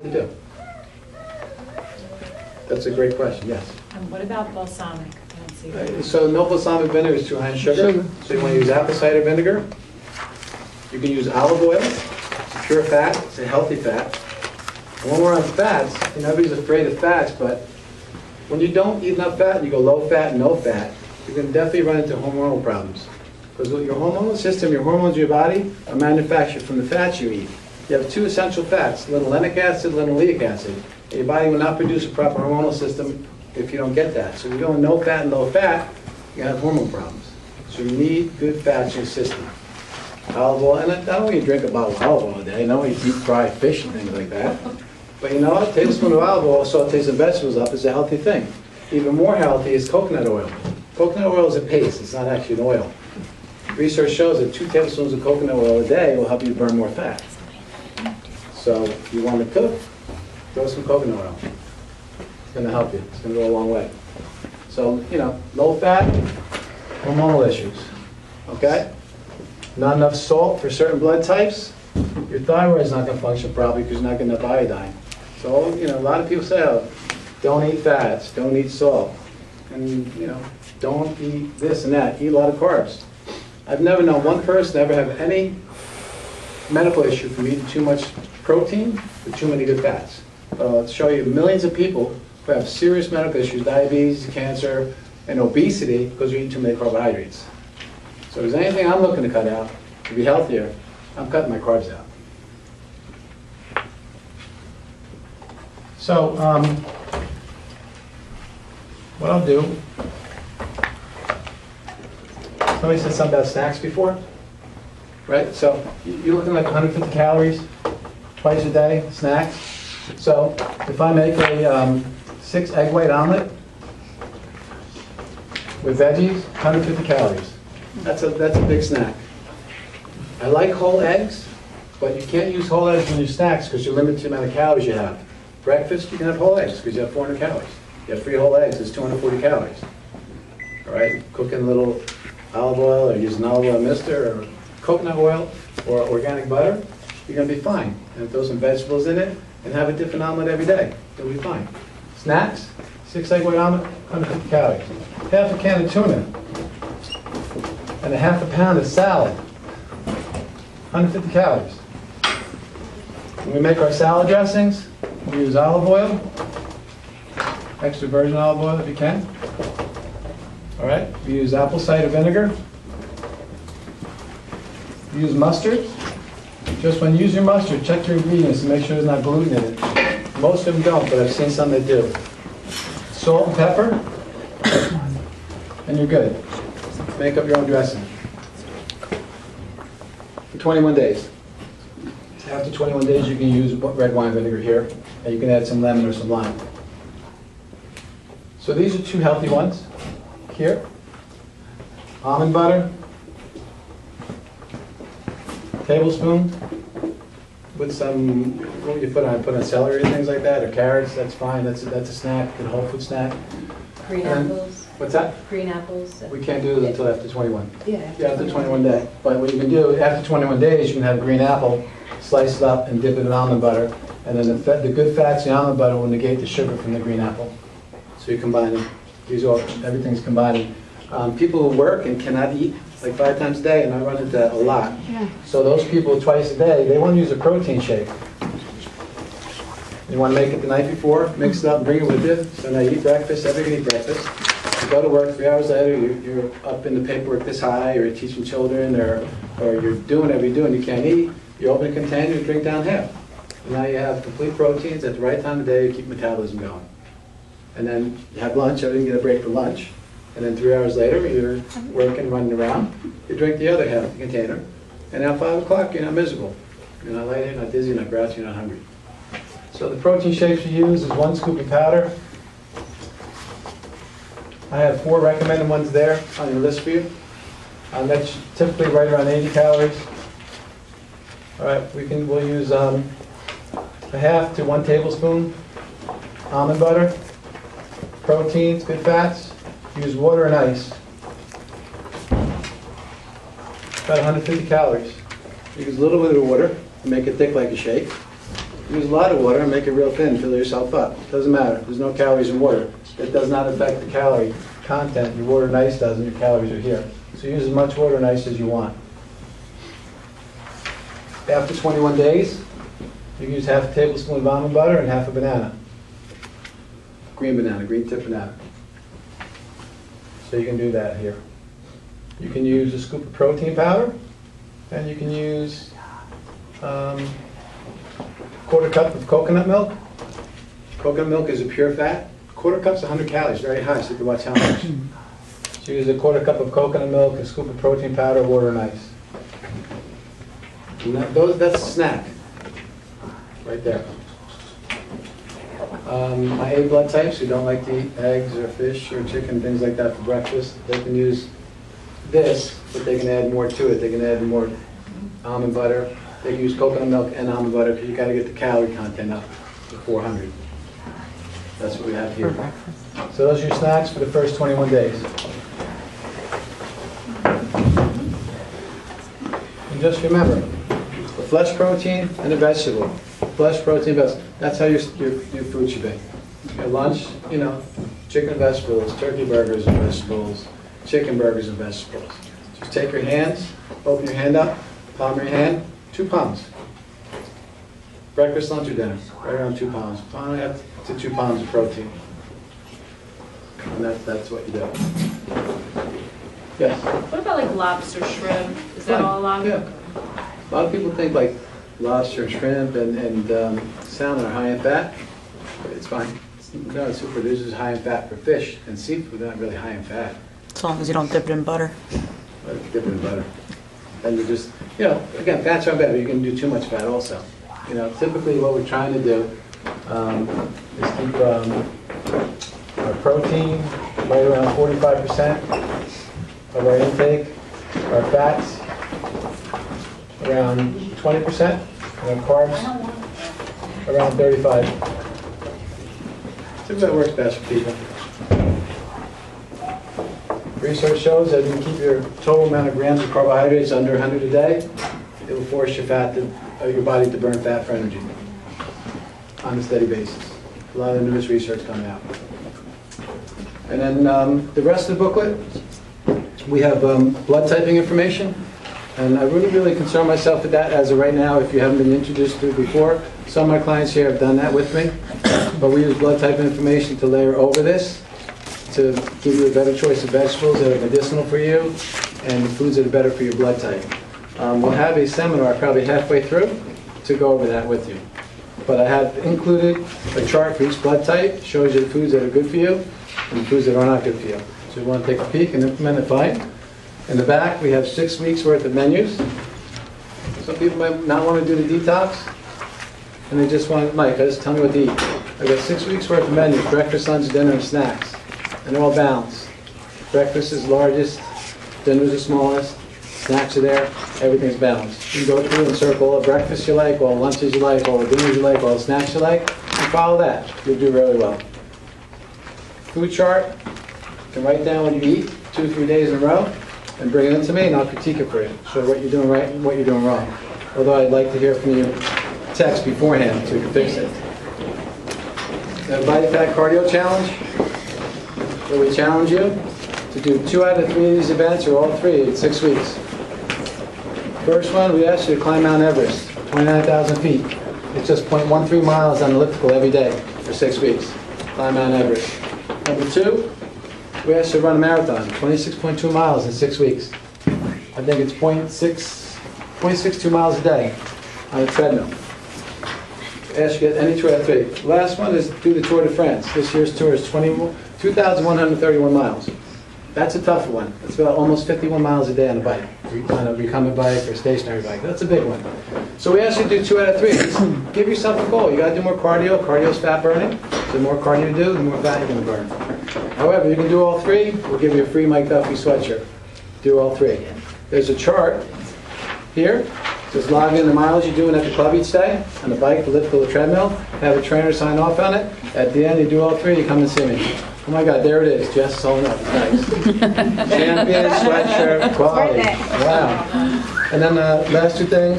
to do? That's a great question, yes. What about balsamic? I don't see that. So no balsamic vinegar is too high in sugar. So you want to use apple cider vinegar. You can use olive oil. It's a pure fat. It's a healthy fat. And when we're on fats, everybody's afraid of fats, but when you don't eat enough fat and you go low fat and no fat, you can definitely run into hormonal problems. Because your hormonal system, your hormones in your body are manufactured from the fats you eat. You have two essential fats, linolenic acid, linoleic acid. And your body will not produce a proper hormonal system if you don't get that. So if you're going no fat and low fat, you have hormone problems. So you need good fats in your system. Olive oil, and I don't want you to drink a bottle of olive oil a day. I know you deep fry fish and things like that. But you know what? A tablespoon of olive oil sautés some vegetables up is a healthy thing. Even more healthy is coconut oil. Coconut oil is a paste. It's not actually an oil. Research shows that 2 tablespoons of coconut oil a day will help you burn more fat. So if you want to cook, throw some coconut oil. It's going to help you. It's going to go a long way. So, low fat, hormonal issues. Okay? Not enough salt for certain blood types. Your thyroid is not going to function properly because you're not getting enough iodine. So, a lot of people say, oh, don't eat fats, don't eat salt, and, don't eat this and that. Eat a lot of carbs. I've never known one person ever have any medical issue from eating too much protein or too many good fats. I'll show you millions of people who have serious medical issues, diabetes, cancer, and obesity because we eat too many carbohydrates. So if there's anything I'm looking to cut out to be healthier, I'm cutting my carbs out. So what I'll do, somebody said something about snacks before, right? So you're looking at like 150 calories twice a day, snacks. So if I make a 6 egg white omelet with veggies, 150 calories. That's a big snack. I like whole eggs, but you can't use whole eggs in your snacks because you're limited to the amount of calories you have. Breakfast, you can have whole eggs because you have 400 calories. You have 3 whole eggs, it's 240 calories. All right, cooking a little olive oil or using olive oil mister or coconut oil or organic butter, you're going to be fine. And throw some vegetables in it and have a different omelet every day. You'll be fine. Snacks, 6 egg white omelet, 150 calories. Half a can of tuna and a half a pound of salad, 150 calories. When we make our salad dressings, we use olive oil, extra virgin olive oil if you can. All right, we use apple cider vinegar. We use mustard. Just when you use your mustard, check your ingredients and make sure there's not gluten in it. Most of them don't, but I've seen some that do. Salt and pepper, and you're good. Make up your own dressing. For 21 days. After 21 days, you can use red wine vinegar here, and you can add some lemon or some lime. So these are 2 healthy ones here. Almond butter, tablespoon, with some, what would you put on? Put on celery and things like that, or carrots, that's fine, that's a snack, a whole food snack. Green apples. What's that? Green apples. We can't do it until after 21. Yeah, After 21 days. But what you can do, after 21 days, you can have a green apple, slice it up and dip it in almond butter, and then the good fats in the almond butter will negate the sugar from the green apple. So you combine them. These are all, everything's combining. People who work and cannot eat like 5 times a day, and I run into that a lot. Yeah. So those people twice a day, they want to use a protein shake. You want to make it the night before, mix it up, and bring it with you. So now you eat breakfast, everybody eat breakfast. You go to work 3 hours later, you're up in the paperwork this high, or you're teaching children, or you're doing whatever you're doing, you can't eat. You open a container, you drink down half. And now you have complete proteins at the right time of day to keep metabolism going. And then you have lunch, everything get a break for lunch. And then 3 hours later, you're working, running around. You drink the other half of the container. And now 5 o'clock, you're not miserable. You're not lightheaded, you're not dizzy, you're not grouchy, you're not hungry. So the protein shakes we use is 1 scoop of powder. I have 4 recommended ones there on your list for you. That's typically right around 80 calories. All right, we'll use a half to 1 tablespoon almond butter, proteins, good fats. Use water and ice. About 150 calories. Use a little bit of water to make it thick like a shake. Use a lot of water and make it real thin, fill yourself up. Doesn't matter, there's no calories in water. It does not affect the calorie content. Your water and ice does, and your calories are here. So use as much water and ice as you want. After 21 days, you can use half a tablespoon of almond butter and half a banana. Green banana, green tip banana. So you can do that here. You can use a scoop of protein powder, and you can use quarter cup of coconut milk. Coconut milk is a pure fat. Quarter cup's 100 calories, very high, so you can watch how much. So use a quarter cup of coconut milk, a scoop of protein powder, water and ice. And that's a snack, right there. My A blood types who don't like to eat eggs or fish or chicken, things like that for breakfast, they can use this, but they can add more to it. They can add more almond butter. They can use coconut milk and almond butter because you got to get the calorie content up to 400. That's what we have here. So those are your snacks for the first 21 days. And just remember, the flesh protein and the vegetable. Flesh protein, vegetable. That's how your food should be. Your lunch, chicken and vegetables, turkey burgers and vegetables, chicken burgers and vegetables. Just take your hands, open your hand up, palm of your hand, 2 pounds. Breakfast, lunch, or dinner, right around 2 pounds. 1.5 to 2 pounds of protein. And that's what you do. Yes? What about like lobster, shrimp? Is that all allowed? Yeah. A lot of people think like lobster, shrimp, and salmon are high in fat. It's fine. It's super. This is high in fat for fish and seafood. They're not really high in fat. As long as you don't dip it in butter. Dip it in butter. And you just, again, fats aren't bad, but you can do too much fat also. Typically what we're trying to do is keep our protein right around 45% of our intake, our fats around 20%, and our carbs around 35. Typically that works best for people. Research shows that if you keep your total amount of grams of carbohydrates under 100 a day, it will force your body to burn fat for energy on a steady basis. A lot of the newest research coming out. And then the rest of the booklet, we have blood typing information. And I really concern myself with that as of right now. If you haven't been introduced to it before, some of my clients here have done that with me. But we use blood typing information to layer over this, to give you a better choice of vegetables that are medicinal for you and the foods that are better for your blood type. We'll have a seminar probably halfway through to go over that with you. But I have included a chart for each blood type, shows you the foods that are good for you and the foods that are not good for you. So you want to take a peek and implement it fine. In the back, we have 6 weeks worth of menus. Some people might not want to do the detox, and they just want, Mike, just tell me what to eat. I've got 6 weeks worth of menus, breakfast, lunch, dinner, and snacks. And they're all balanced. Breakfast is largest, dinner's the smallest, snacks are there, everything's balanced. You can go through and circle all the breakfast you like, all the lunches you like, all the dinners you like, all the snacks you like, and follow that. You'll do really well. Food chart, you can write down what you eat 2 or 3 days in a row, and bring it in to me, and I'll critique it for you. Show what you're doing right and what you're doing wrong. Although I'd like to hear from you text beforehand so we can fix it. The Body Fat Cardio Challenge, where we challenge you to do 2 out of 3 of these events, or all 3 in 6 weeks. First one, we ask you to climb Mount Everest, 29,000 feet. It's just 0.13 miles on elliptical every day for 6 weeks. Climb Mount Everest. Number 2, we asked you to run a marathon, 26.2 miles in 6 weeks. I think it's 0.62 miles a day on a treadmill. We asked you to get any 2 out of 3. The last one is do the Tour de France. This year's tour is 2,131 miles. That's a tough one. It's about almost 51 miles a day on a bike, on a recumbent bike or stationary bike. That's a big one. So we asked you to do 2 out of 3. Just give yourself a goal. You got to do more cardio. Cardio is fat burning. So the more cardio you do, the more fat you're going to burn. However, you can do all 3. We'll give you a free Mike Duffy sweatshirt. Do all 3. There's a chart here. Just log in the miles you're doing at the club each day, on the bike, the elliptical, the treadmill. Have a trainer sign off on it. At the end, you do all 3, you come and see me. Oh my God, there it is. Jess is holding up. It's nice. Champion, sweatshirt, quality. Wow. And then the last 2 things.